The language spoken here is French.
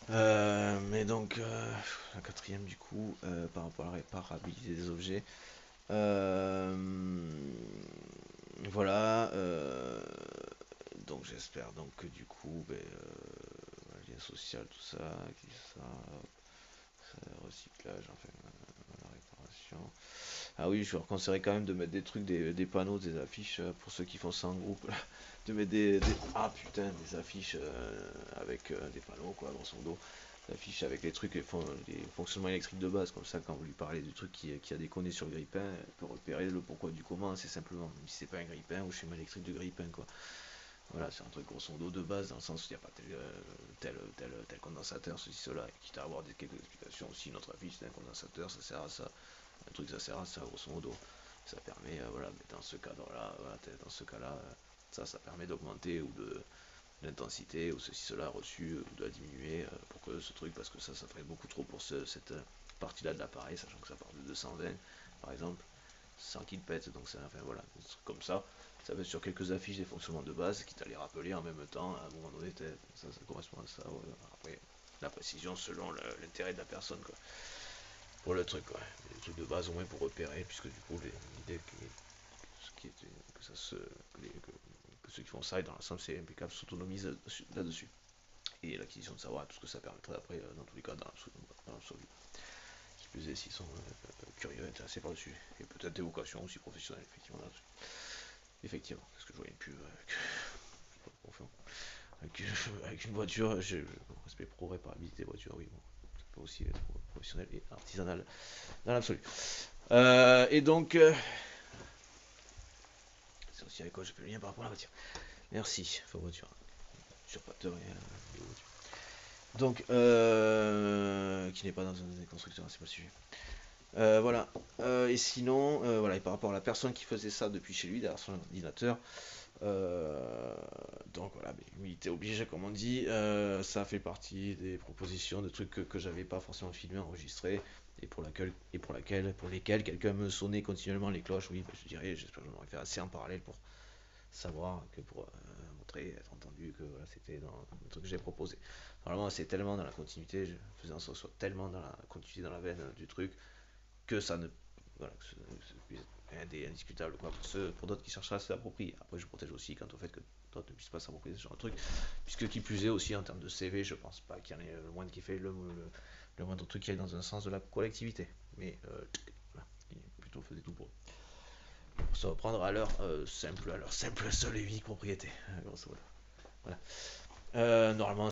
Mais donc, la quatrième du coup, par rapport à la réparabilité des objets. Euh, voilà. Donc j'espère donc que du coup, lien social, tout ça, qui ça, recyclage, enfin, la réparation. Ah oui, je leur conseillerais quand même de mettre des trucs, des panneaux, des affiches pour ceux qui font ça en groupe. De mettre ah putain, des affiches avec des panneaux, quoi, grosso modo. Des affiches avec les trucs, les fonctionnements électriques de base, comme ça, quand vous lui parlez du truc qui a déconné sur le grille-pain, elle peut repérer le pourquoi du comment, c'est simplement, même si c'est pas un grille-pain ou schéma électrique de grille-pain, quoi. Voilà, c'est un truc grosso modo de base, dans le sens où il n'y a pas tel condensateur, ceci, cela, et quitte à avoir quelques explications aussi, notre affiche, c'est un condensateur, ça sert à ça, un truc, ça sert à ça, grosso modo. Ça permet, voilà, mais dans ce cadre-là, voilà, dans ce cas-là, ça permet d'augmenter ou de l'intensité ou ceci, cela reçu ou de la diminuer pour que ce truc, parce que ça ferait beaucoup trop pour cette partie-là de l'appareil, sachant que ça part de 220 par exemple, sans qu'il pète, donc ça, enfin voilà, des trucs comme ça va être sur quelques affiches des fonctionnements de base, qui à les rappeler en même temps, à un moment donné, ça correspond à ça. Ouais. Après, la précision selon l'intérêt de la personne, quoi. Pour le truc, quoi. Des trucs de base au moins pour repérer, puisque du coup, l'idée que ça se. Que ceux qui font ça, et dans l'ensemble, c'est impeccable, s'autonomisent là-dessus. Et l'acquisition de savoir, tout ce que ça permettrait après, dans tous les cas, dans l'absolu. Qui plus est, s'ils sont curieux, intéressés par le sujet. Et peut-être des vocations aussi professionnelles, effectivement, là-dessus. Effectivement, parce que je vois une pub avec une voiture, respect pro réparabilité voiture, oui, bon, ça peut aussi être professionnel et artisanal dans l'absolu. Et donc, c'est aussi avec quoi je fais le lien par rapport à la voiture. Merci, faut voiture. Usurpateur et voiture. Donc, qui n'est pas dans un des constructeurs, c'est pas le sujet. Voilà. Et sinon, voilà, et par rapport à la personne qui faisait ça depuis chez lui, derrière son ordinateur, donc voilà, humilité oblige, comme on dit, ça fait partie des propositions, de trucs que j'avais pas forcément filmé, enregistré, pour lesquels quelqu'un me sonnait continuellement les cloches. Oui, je dirais, j'espère que j'en aurais fait assez en parallèle pour savoir que pour montrer, être entendu que voilà, c'était dans le truc que j'ai proposé. Normalement, c'est tellement dans la continuité, je faisais en sorte que ce soit tellement dans la continuité, dans la veine du truc, que ça ne. Voilà, que c'est indiscutable quoi, pour d'autres qui cherchent à s'approprier. Après, je protège aussi quant au fait que d'autres ne puissent pas s'approprier ce genre de truc, puisque qui plus est aussi en termes de CV, je pense pas qu'il y en ait le moindre qui fait le moindre truc qui aille dans un sens de la collectivité. Mais voilà, qui plutôt faisait tout pour se reprendre à leur simple seule et unique propriété. Grosso modo. Voilà. Normalement,